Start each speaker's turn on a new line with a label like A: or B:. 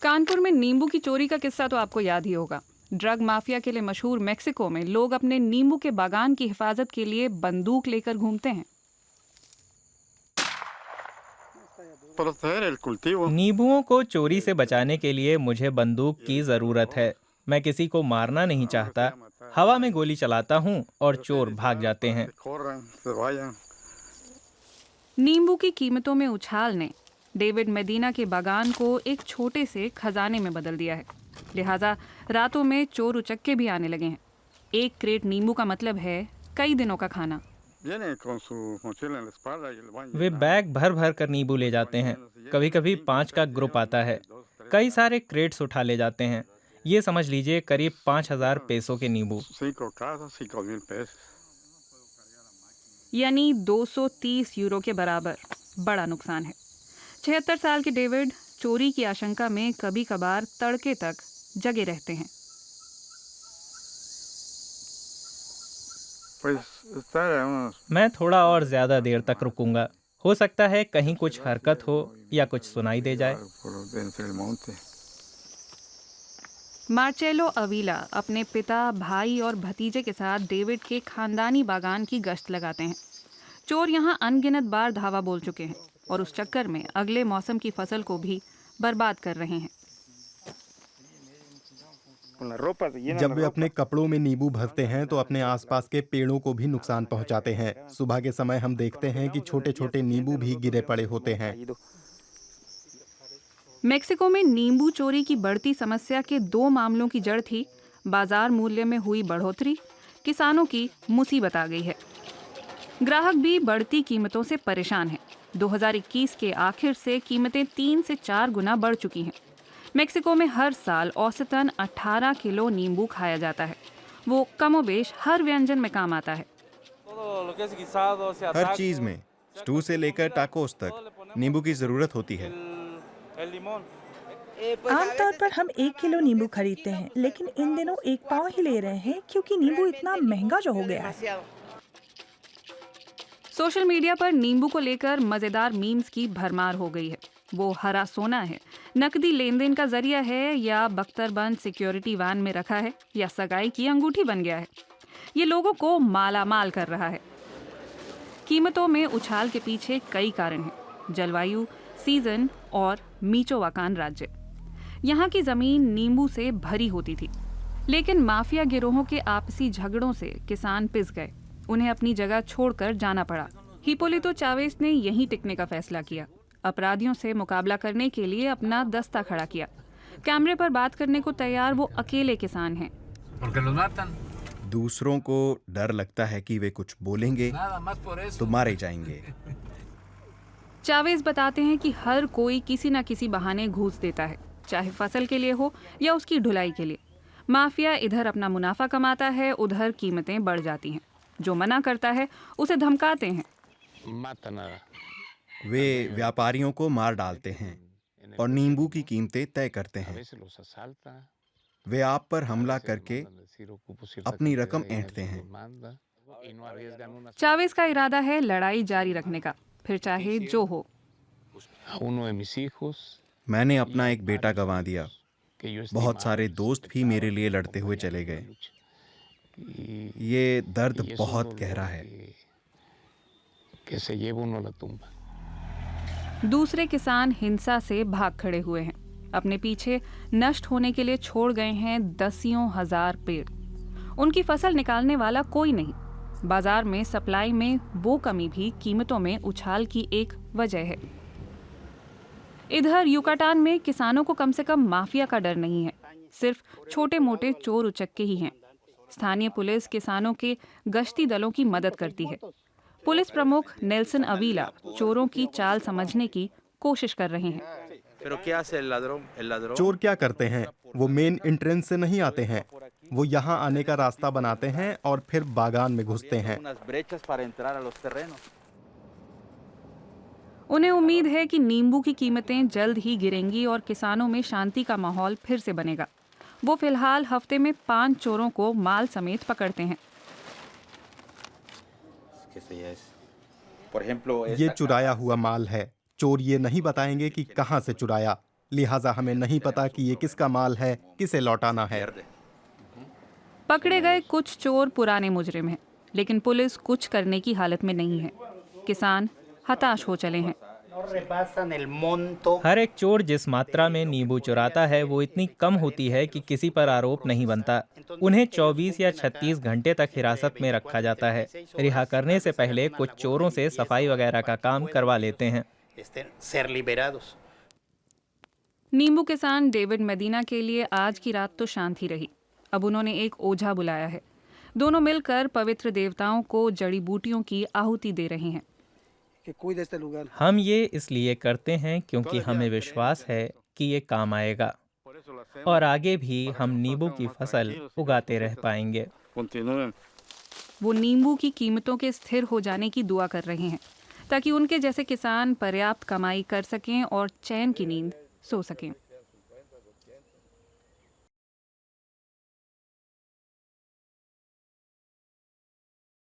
A: कानपुर में नींबू की चोरी का किस्सा तो आपको याद ही होगा। ड्रग माफिया के लिए मशहूर मेक्सिको में लोग अपने नींबू के बागान की हिफाजत के लिए बंदूक लेकर घूमते हैं।
B: नींबुओं को चोरी से बचाने के लिए मुझे बंदूक की ज़रूरत है। मैं किसी को मारना नहीं चाहता। हवा में गोली चलाता हूँ और चोर भाग जाते हैं।
A: नींबू की कीमतों में उछाल ने डेविड मेडिना के बागान को एक छोटे से खजाने में बदल दिया है। लिहाजा रातों में चोर उचक्के भी आने लगे हैं। एक क्रेट नींबू का मतलब है कई दिनों का खाना।
B: वे बैग भर भर कर नींबू ले जाते हैं। कभी कभी 5 का ग्रुप आता है। कई सारे क्रेट्स उठा ले जाते हैं। ये समझ लीजिए करीब 5,000 पेसों के नींबू।
A: यानी 230 यूरो के बराबर। बड़ा नुकसान है। 76 साल के डेविड चोरी की आशंका में कभी कभार तड़के तक जगे रहते हैं।
B: मैं थोड़ा और ज्यादा देर तक रुकूंगा। हो सकता है कहीं कुछ हरकत हो या कुछ सुनाई दे जाए।
A: मार्चेलो अवीला अपने पिता, भाई और भतीजे के साथ डेविड के खानदानी बागान की गश्त लगाते हैं। चोर यहाँ अनगिनत बार धावा बोल चुके हैं और उस चक्कर में अगले मौसम की फसल को भी बर्बाद कर रहे हैं।
C: जब वे अपने कपड़ों में नींबू भरते हैं तो अपने आसपास के पेड़ों को भी नुकसान पहुंचाते हैं। सुबह के समय हम देखते हैं कि छोटे छोटे नींबू भी गिरे पड़े होते हैं।
A: मेक्सिको में नींबू चोरी की बढ़ती समस्या के 2 मामलों की जड़ थी बाजार मूल्य में हुई बढ़ोतरी, किसानों की मुसीबत आ गई है। ग्राहक भी बढ़ती कीमतों से परेशान हैं। 2021 के आखिर से कीमतें 3 से 4 गुना बढ़ चुकी हैं। मेक्सिको में हर साल औसतन 18 किलो नींबू खाया जाता है। वो कमोबेश हर व्यंजन में काम आता है।
D: हर चीज में, स्टू से लेकर टाकोस तक, नींबू की जरूरत होती है।
E: आमतौर पर हम 1 किलो नींबू खरीदते हैं, लेकिन इन दिनों 1 पाव ही ले रहे हैं क्योंकि नींबू इतना महंगा जो हो गया है।
A: सोशल मीडिया पर नींबू को लेकर मजेदार मीम्स की भरमार हो गई है। वो हरा सोना है, नकदी लेन देन का जरिया है, या बख्तरबंद सिक्योरिटी वैन में रखा है, या सगाई की अंगूठी बन गया है। ये लोगों को मालामाल कर रहा है। कीमतों में उछाल के पीछे कई कारण हैं। जलवायु, सीजन और मीचोवाकान राज्य। यहाँ की जमीन नींबू से भरी होती थी, लेकिन माफिया गिरोहों के आपसी झगड़ों से किसान पिस गए। उन्हें अपनी जगह छोड़कर जाना पड़ा। हिपोलितो चावेस ने यहीं टिकने का फैसला किया। अपराधियों से मुकाबला करने के लिए अपना दस्ता खड़ा किया। कैमरे पर बात करने को तैयार वो अकेले किसान हैं।
D: दूसरों को डर लगता है कि वे कुछ बोलेंगे तो मारे जाएंगे।
A: चावेस बताते हैं कि हर कोई किसी न किसी बहाने घूस देता है, चाहे फसल के लिए हो या उसकी ढुलाई के लिए। माफिया इधर अपना मुनाफा कमाता है, उधर कीमतें बढ़ जाती हैं। जो मना करता है उसे धमकाते हैं।
D: वे व्यापारियों को मार डालते हैं और नींबू की कीमतें तय करते हैं। वे आप पर हमला करके अपनी रकम ऐंठते हैं।
A: चावेस का इरादा है लड़ाई जारी रखने का, फिर चाहे जो हो।
D: मैंने अपना एक बेटा गंवा दिया। बहुत सारे दोस्त भी मेरे लिए लड़ते हुए चले गए। ये दर्द बहुत गहरा है।
A: दूसरे किसान हिंसा से भाग खड़े हुए हैं। अपने पीछे नष्ट होने के लिए छोड़ गए हैं दसियों हजार पेड़। उनकी फसल निकालने वाला कोई नहीं। बाजार में सप्लाई में वो कमी भी कीमतों में उछाल की एक वजह है। इधर युकाटान में किसानों को कम से कम माफिया का डर नहीं है, सिर्फ छोटे मोटे चोर उचक्के ही हैं। स्थानीय पुलिस किसानों के गश्ती दलों की मदद करती है। पुलिस प्रमुख नेल्सन अवीला चोरों की चाल समझने की कोशिश कर रहे हैं।
C: चोर क्या करते हैं? वो मेन एंट्रेंस से नहीं आते हैं। वो यहाँ आने का रास्ता बनाते हैं और फिर बागान में घुसते हैं।
A: उन्हें उम्मीद है कि नींबू की कीमतें जल्द ही गिरेंगी और किसानों में शांति का माहौल फिर से बनेगा। वो फिलहाल हफ्ते में 5 चोरों को माल समेत पकड़ते हैं।
C: ये चुराया हुआ माल है। चोर ये नहीं बताएंगे कि कहाँ से चुराया। लिहाजा हमें नहीं पता कि ये किसका माल है, किसे लौटाना है।
A: पकड़े गए कुछ चोर पुराने मुजरिम हैं, लेकिन पुलिस कुछ करने की हालत में नहीं है। किसान हताश हो चले हैं।
B: हर एक चोर जिस मात्रा में नींबू चुराता है वो इतनी कम होती है कि किसी पर आरोप नहीं बनता। उन्हें 24 या 36 घंटे तक हिरासत में रखा जाता है। रिहा करने से पहले कुछ चोरों से सफाई वगैरह का काम करवा लेते हैं।
A: नींबू किसान डेविड मेडिना के लिए आज की रात तो शांत ही रही। अब उन्होंने एक ओझा बुलाया है। दोनों मिलकर पवित्र देवताओं को जड़ी बूटियों की आहुति दे रहे हैं।
B: हम ये इसलिए करते हैं क्योंकि हमें विश्वास है कि ये काम आएगा और आगे भी हम नींबू की फसल उगाते रह पाएंगे।
A: वो नींबू की कीमतों के स्थिर हो जाने की दुआ कर रहे हैं ताकि उनके जैसे किसान पर्याप्त कमाई कर सकें और चैन की नींद सो सकें।